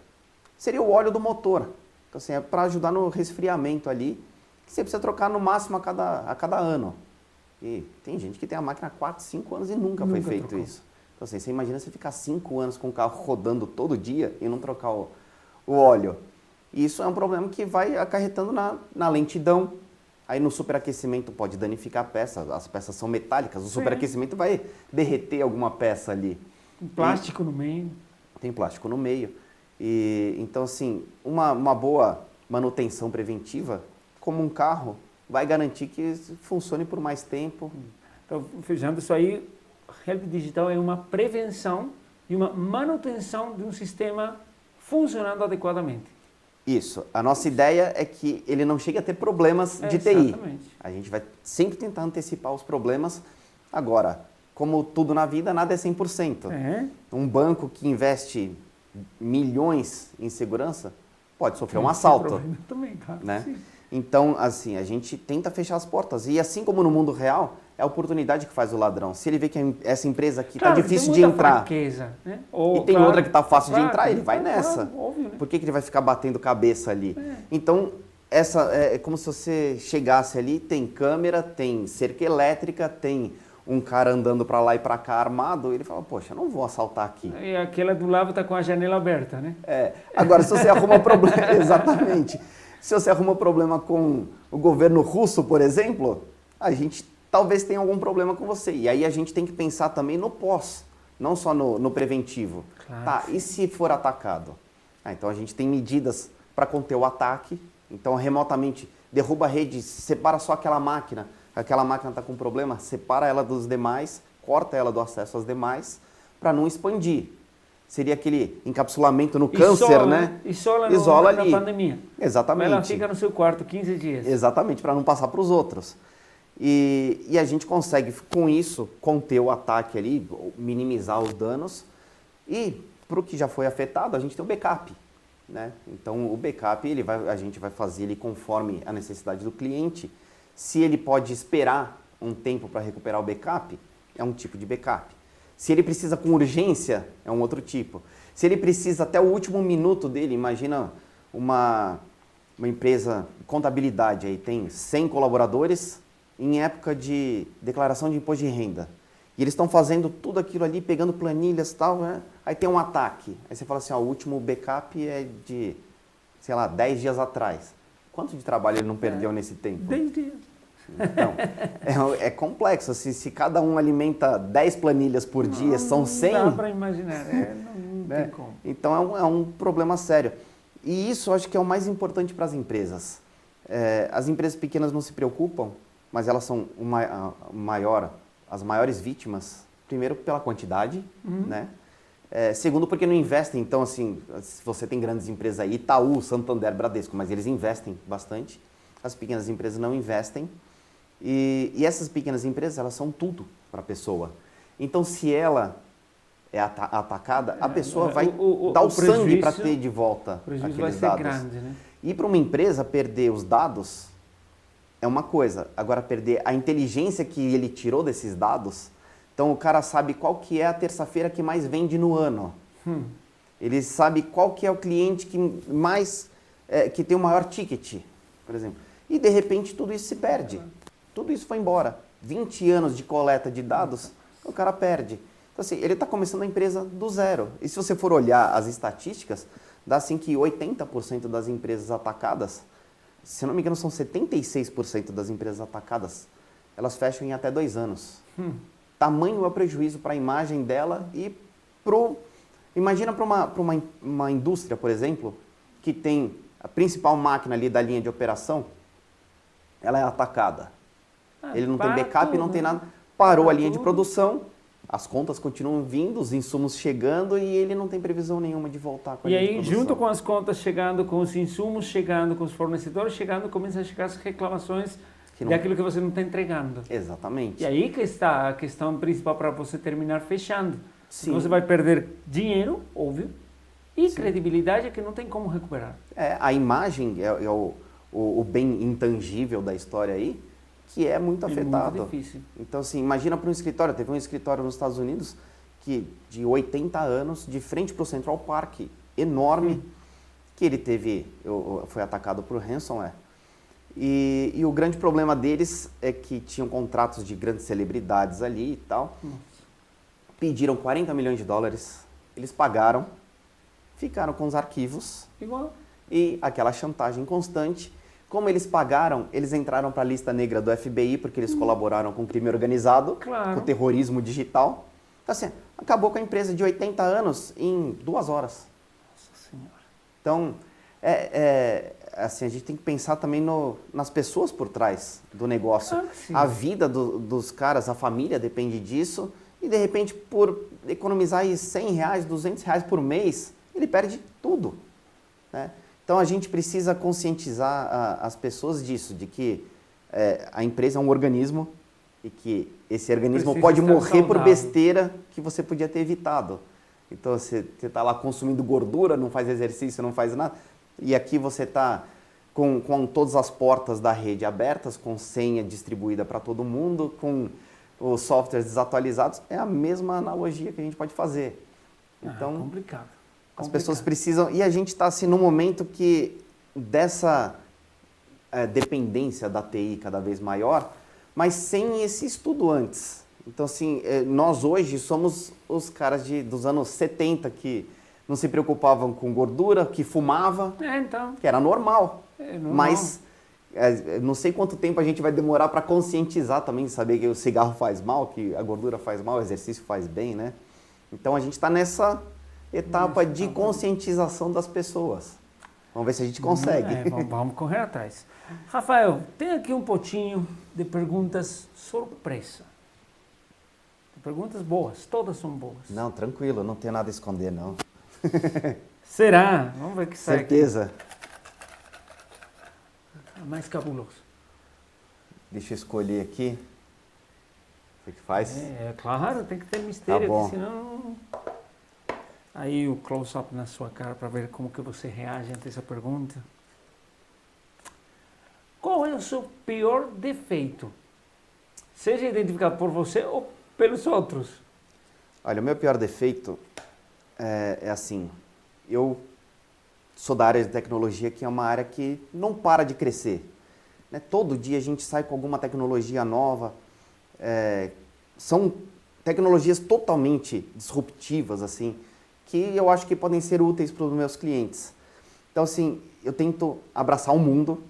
seria o óleo do motor, então, assim, é para ajudar no resfriamento ali, que você precisa trocar no máximo a cada ano. E tem gente que tem a máquina há 4, 5 anos e nunca foi feito trocou. Isso. Então assim, você imagina você ficar 5 anos com o carro rodando todo dia e não trocar o óleo. Isso é um problema que vai acarretando na lentidão. Aí no superaquecimento pode danificar a peça, as peças são metálicas, o superaquecimento vai derreter alguma peça ali. Tem plástico no meio. Tem plástico no meio. E, então assim, uma boa manutenção preventiva, como um carro, vai garantir que funcione por mais tempo. Então, fechando isso aí, Help Digital é uma prevenção e uma manutenção de um sistema funcionando adequadamente. Isso. A nossa ideia é que ele não chegue a ter problemas de TI. Exatamente. A gente vai sempre tentar antecipar os problemas. Agora, como tudo na vida, nada é 100%. Um banco que investe milhões em segurança pode sofrer um assalto. Também, claro. Né? Então, assim, a gente tenta fechar as portas. E assim como no mundo real, é a oportunidade que faz o ladrão. Se ele vê que essa empresa aqui está difícil de entrar, fraqueza, né? E tem outra que está fácil de entrar, ele vai nessa. Óbvio, né? Por que ele vai ficar batendo cabeça ali? Então, essa é como se você chegasse ali, tem câmera, tem cerca elétrica, tem um cara andando para lá e para cá armado, ele fala, poxa, eu não vou assaltar aqui. E aquela do lado está com a janela aberta, né? Agora, se você arruma problema... Exatamente. Se você arruma problema com o governo russo, por exemplo, a gente talvez tenha algum problema com você. E aí a gente tem que pensar também no pós, não só no preventivo. Claro. Tá, e se for atacado? Então a gente tem medidas para conter o ataque. Então remotamente derruba a rede, separa só aquela máquina está com problema, separa ela dos demais, corta ela do acesso às demais, para não expandir. Seria aquele encapsulamento no câncer, né? Isola ali. Na pandemia. Exatamente. Ela fica no seu quarto 15 dias. Exatamente, para não passar para os outros. E a gente consegue, com isso, conter o ataque ali, minimizar os danos. E, para o que já foi afetado, a gente tem o backup. Né? Então, o backup, a gente vai fazer ele conforme a necessidade do cliente. Se ele pode esperar um tempo para recuperar o backup, é um tipo de backup. Se ele precisa com urgência, é um outro tipo. Se ele precisa até o último minuto dele, imagina uma empresa de contabilidade, aí tem 100 colaboradores em época de declaração de imposto de renda. E eles estão fazendo tudo aquilo ali, pegando planilhas e tal, né? Aí tem um ataque. Aí você fala assim, ó, o último backup é de, sei lá, 10 dias atrás. Quanto de trabalho ele não perdeu nesse tempo? 10 dias. Então, é complexo. Se cada um alimenta 10 planilhas por dia, são 100... Não dá para imaginar, não né? tem como. Então, é um problema sério. E isso eu acho que é o mais importante para as empresas. As empresas pequenas não se preocupam, mas elas são as maiores vítimas, primeiro pela quantidade, né? Segundo, porque não investem. Então, assim, se você tem grandes empresas aí, Itaú, Santander, Bradesco, mas eles investem bastante. as pequenas empresas não investem e essas pequenas empresas, elas são tudo para a pessoa. Então, se ela é atacada, a pessoa vai dar o sangue para ter de volta aqueles dados. Grande, né? E para uma empresa perder os dados é uma coisa. Agora, perder a inteligência que ele tirou desses dados, então o cara sabe qual que é a terça-feira que mais vende no ano. Ele sabe qual que é o cliente que mais que tem o maior ticket, por exemplo. E de repente tudo isso se perde. Tudo isso foi embora. 20 anos de coleta de dados, o cara perde. Então assim, ele está começando a empresa do zero. E se você for olhar as estatísticas, dá assim que 80% das empresas atacadas, se eu não me engano são 76% das empresas atacadas, elas fecham em até 2 anos. Tamanho é o prejuízo para a imagem dela e imagina para uma indústria, por exemplo, que tem a principal máquina ali da linha de operação, ela é atacada. Ele não tem backup, não tem nada. Parou a linha de produção, as contas continuam vindo, os insumos chegando e ele não tem previsão nenhuma de voltar com a linha de produção. E aí, junto com as contas chegando, com os insumos chegando, com os fornecedores chegando, começam a chegar as reclamações daquilo que você não está entregando. Exatamente. E aí que está a questão principal para você terminar fechando. Sim. Você vai perder dinheiro, óbvio, e credibilidade que não tem como recuperar. A imagem é o bem intangível da história aí, que é muito afetado. Muito difícil. Então, assim, imagina para um escritório. Teve um escritório nos Estados Unidos que de 80 anos, de frente para o Central Park, enorme, que ele foi atacado por ransomware. E o grande problema deles é que tinham contratos de grandes celebridades ali e tal. Pediram 40 milhões de dólares, eles pagaram, ficaram com os arquivos. Igual. E aquela chantagem constante. Como eles pagaram, eles entraram para a lista negra do FBI, porque eles colaboraram com o crime organizado, com o terrorismo digital. Então, assim, acabou com a empresa de 80 anos em 2 horas. Nossa Senhora. Então, assim, a gente tem que pensar também nas pessoas por trás do negócio. A vida dos caras, a família depende disso. E, de repente, por economizar aí R$100, R$200 por mês, ele perde tudo, né? Então, a gente precisa conscientizar as pessoas disso, de que a empresa é um organismo e que esse organismo pode morrer por besteira que você podia ter evitado. Então, você está lá consumindo gordura, não faz exercício, não faz nada, e aqui você está com todas as portas da rede abertas, com senha distribuída para todo mundo, com os softwares desatualizados. É a mesma analogia que a gente pode fazer. Então, complicado. As pessoas precisam... E a gente está assim, num momento que dessa dependência da TI cada vez maior, mas sem esse estudo antes. Então, assim, nós hoje somos os caras dos anos 70 que não se preocupavam com gordura, que fumava, que era normal. Mas não sei quanto tempo a gente vai demorar para conscientizar também, saber que o cigarro faz mal, que a gordura faz mal, o exercício faz bem, né? Então, a gente está nessa etapa de conscientização das pessoas. Vamos ver se a gente consegue. Vamos correr atrás. Rafael, tem aqui um potinho de perguntas surpresa. Perguntas boas, todas são boas. Não, tranquilo, não tenho nada a esconder, não. Será? Vamos ver o que sai. Certeza. É mais cabuloso. Deixa eu escolher aqui. O que faz? Claro, tem que ter mistério, tá bom. Porque senão... Aí o close-up na sua cara para ver como que você reage ante essa pergunta. Qual é o seu pior defeito? Seja identificado por você ou pelos outros. Olha, o meu pior defeito é assim, eu sou da área de tecnologia, que é uma área que não para de crescer, né? Todo dia a gente sai com alguma tecnologia nova, são tecnologias totalmente disruptivas, assim, que eu acho que podem ser úteis para os meus clientes. Então, assim, eu tento abraçar o mundo,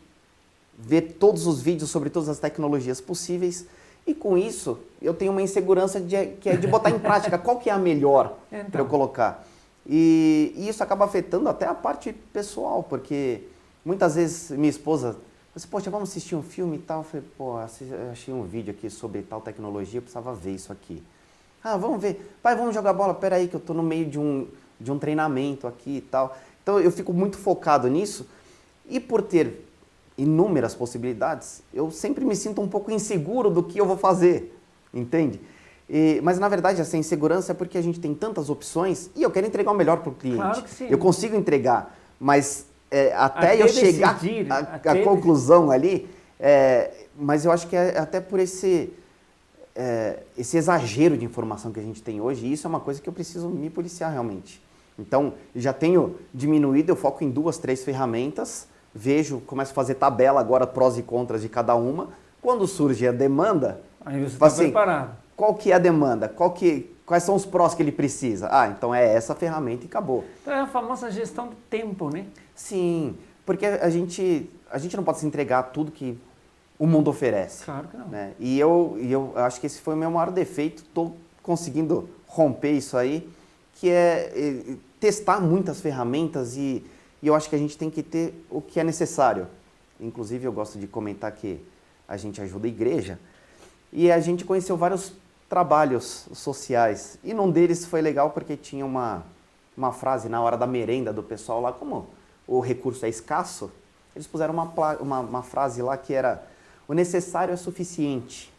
ver todos os vídeos sobre todas as tecnologias possíveis, e com isso eu tenho uma insegurança que é de botar em prática qual que é a melhor para eu colocar. E isso acaba afetando até a parte pessoal, porque muitas vezes minha esposa disse, poxa, vamos assistir um filme e tal. Eu falei, pô, achei um vídeo aqui sobre tal tecnologia, eu precisava ver isso aqui. Ah, vamos ver. Pai, vamos jogar bola? Peraí que eu estou no meio de um treinamento aqui e tal. Então eu fico muito focado nisso, e por ter inúmeras possibilidades, eu sempre me sinto um pouco inseguro do que eu vou fazer, entende? Mas na verdade essa insegurança é porque a gente tem tantas opções e eu quero entregar o melhor para o cliente. Claro que sim. Eu consigo entregar, mas até eu chegar à conclusão ali, mas eu acho que é até por esse exagero de informação que a gente tem hoje, e isso é uma coisa que eu preciso me policiar realmente. Então, já tenho diminuído, eu foco em 2, 3 ferramentas, começo a fazer tabela agora, prós e contras de cada uma. Quando surge a demanda, aí você está preparado. Qual que é a demanda? Quais são os prós que ele precisa? Então é essa ferramenta e acabou. Então é a famosa gestão do tempo, né? Sim, porque a gente não pode se entregar a tudo que o mundo oferece. Claro que não. Né? E eu acho que esse foi o meu maior defeito, estou conseguindo romper isso aí, que é testar muitas ferramentas e eu acho que a gente tem que ter o que é necessário. Inclusive eu gosto de comentar que a gente ajuda a igreja e a gente conheceu vários trabalhos sociais e num deles foi legal porque tinha uma frase na hora da merenda do pessoal lá, como o recurso é escasso, eles puseram uma frase lá que era: o necessário é suficiente.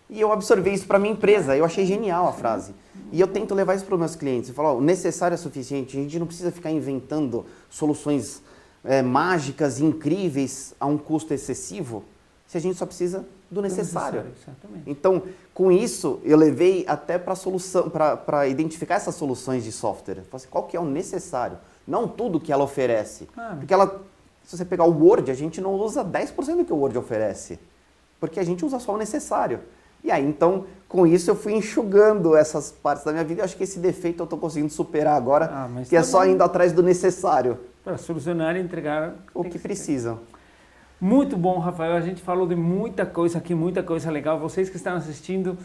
E eu absorvi isso para minha empresa, eu achei genial a frase. E eu tento levar isso para os meus clientes. Eu falo, o necessário é suficiente, a gente não precisa ficar inventando soluções mágicas e incríveis a um custo excessivo, se a gente só precisa do necessário. Exatamente. Então, com isso, eu levei até para solução, para identificar essas soluções de software. Eu falei assim, qual que é o necessário? Não tudo que ela oferece. Porque se você pegar o Word, a gente não usa 10% do que o Word oferece. Porque a gente usa só o necessário. E aí, então, com isso eu fui enxugando essas partes da minha vida. Eu acho que esse defeito eu estou conseguindo superar agora, que é só indo atrás do necessário. Para solucionar e entregar o que precisam. Muito bom, Rafael. A gente falou de muita coisa aqui, muita coisa legal. Vocês que estão assistindo,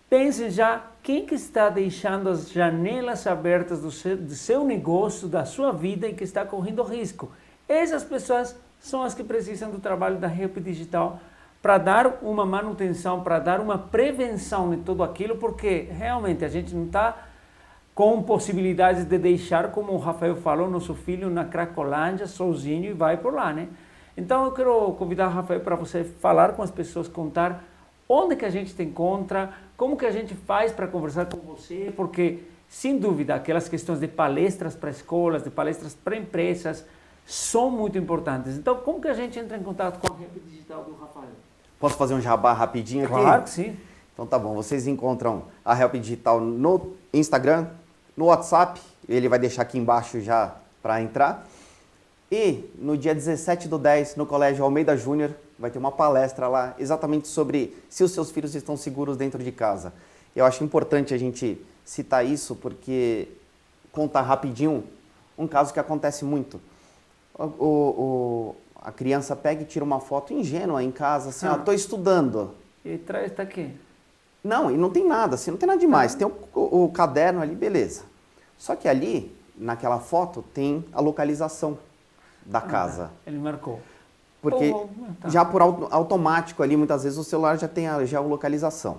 pensem já quem que está deixando as janelas abertas do seu negócio, da sua vida e que está correndo risco. Essas pessoas são as que precisam do trabalho da Help Digital para dar uma manutenção, para dar uma prevenção de tudo aquilo, porque realmente a gente não está com possibilidades de deixar, como o Rafael falou, nosso filho na Cracolândia sozinho e vai por lá, né? Então eu quero convidar o Rafael para você falar com as pessoas, contar onde que a gente te encontra, como que a gente faz para conversar com você, porque sem dúvida aquelas questões de palestras para escolas, de palestras para empresas, são muito importantes. Então como que a gente entra em contato com a Help Digital do Rafael? Posso fazer um jabá rapidinho aqui? Claro que sim. Então tá bom, vocês encontram a Help Digital no Instagram, no WhatsApp, ele vai deixar aqui embaixo já para entrar. E no dia 17/10, no Colégio Almeida Júnior, vai ter uma palestra lá exatamente sobre se os seus filhos estão seguros dentro de casa. Eu acho importante a gente citar isso porque contar rapidinho um caso que acontece muito. A criança pega e tira uma foto ingênua em casa, assim, estou estudando. E traz, tá aqui. Não, e não tem nada, assim, não tem nada demais. Tem o caderno ali, beleza. Só que ali, naquela foto, tem a localização da casa. Ele marcou. Porque já por automático ali, muitas vezes o celular já tem a geolocalização.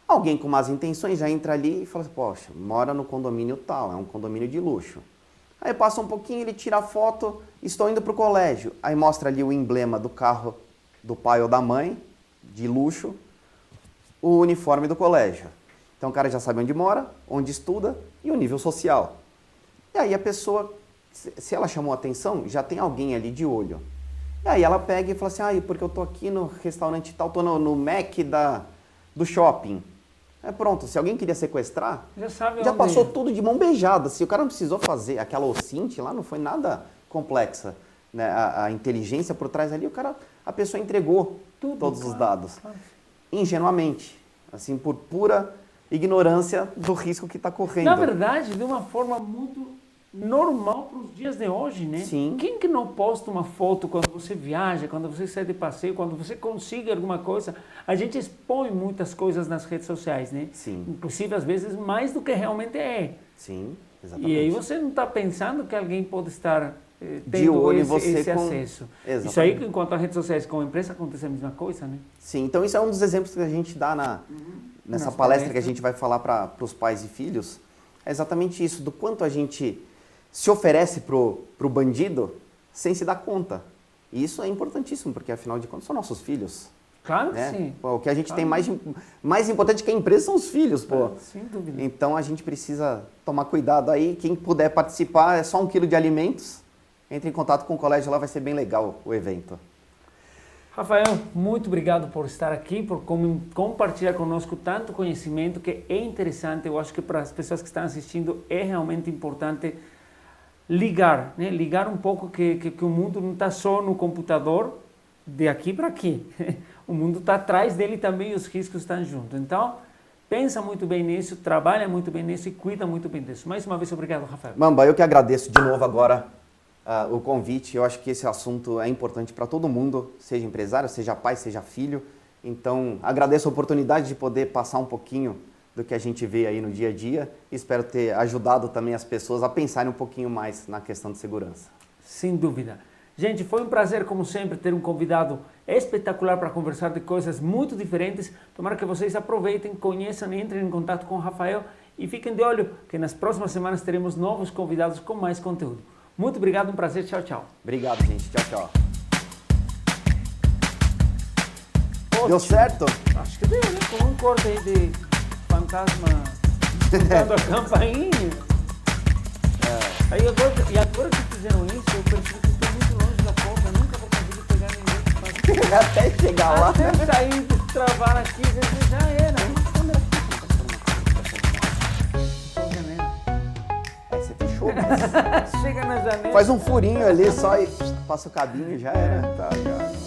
Alguém com más intenções já entra ali e fala assim, poxa, mora no condomínio tal, é um condomínio de luxo. Aí passa um pouquinho, ele tira a foto, estou indo para o colégio. Aí mostra ali o emblema do carro do pai ou da mãe, de luxo, o uniforme do colégio. Então o cara já sabe onde mora, onde estuda e o nível social. E aí a pessoa, se ela chamou a atenção, já tem alguém ali de olho. E aí ela pega e fala assim, porque eu estou aqui no restaurante tal, estou no Mac do shopping. Pronto, se alguém queria sequestrar, já passou tudo de mão beijada. Se o cara não precisou fazer aquela OSINT lá, não foi nada complexa. Né? A inteligência por trás ali, a pessoa entregou todos os dados. Ingenuamente, assim, por pura ignorância do risco que está correndo. Na verdade, de uma forma muito normal para os dias de hoje, né? Sim. Quem que não posta uma foto quando você viaja, quando você sai de passeio, quando você consiga alguma coisa? A gente expõe muitas coisas nas redes sociais, né? Sim. Inclusive, às vezes, mais do que realmente é. Sim, exatamente. E aí você não está pensando que alguém pode estar de olho tendo esse acesso. Exatamente. Isso aí, enquanto as redes sociais com a empresa, acontece a mesma coisa, né? Sim, então isso é um dos exemplos que a gente dá nessa palestra que a gente vai falar para os pais e filhos. É exatamente isso, do quanto a gente se oferece pro bandido sem se dar conta. E isso é importantíssimo, porque afinal de contas são nossos filhos. Claro que Né? sim. Pô, o que a gente tem mais importante que a empresa são os filhos, pô. Sem dúvida. Então a gente precisa tomar cuidado aí. Quem puder participar, é só 1 quilo de alimentos. Entre em contato com o colégio lá, vai ser bem legal o evento. Rafael, muito obrigado por estar aqui, por compartilhar conosco tanto conhecimento que é interessante. Eu acho que para as pessoas que estão assistindo é realmente importante ligar, né? Ligar um pouco que o mundo não está só no computador, de aqui para aqui. O mundo está atrás dele também e os riscos estão junto. Então, pensa muito bem nisso, trabalha muito bem nisso e cuida muito bem disso. Mais uma vez, obrigado, Rafael. Mamba, eu que agradeço de novo agora o convite. Eu acho que esse assunto é importante para todo mundo, seja empresário, seja pai, seja filho. Então, agradeço a oportunidade de poder passar um pouquinho do que a gente vê aí no dia a dia. Espero ter ajudado também as pessoas a pensarem um pouquinho mais na questão de segurança. Sem dúvida. Gente, foi um prazer, como sempre, ter um convidado espetacular para conversar de coisas muito diferentes. Tomara que vocês aproveitem, conheçam, entrem em contato com o Rafael e fiquem de olho que nas próximas semanas teremos novos convidados com mais conteúdo. Muito obrigado, um prazer. Tchau, tchau. Obrigado, gente. Tchau, tchau. Ótimo. Deu certo? Acho que deu, né? Com um corte aí de fantasma tocando a campainha. Aí agora que fizeram isso, eu percebi que estou muito longe da porta. Eu nunca vou conseguir pegar ninguém. Até chegar lá. Até sair, travar aqui, já era. Você fechou, mas Chega na janela. faz um furinho ali só e passa o cabinho e já era. Tá, cara.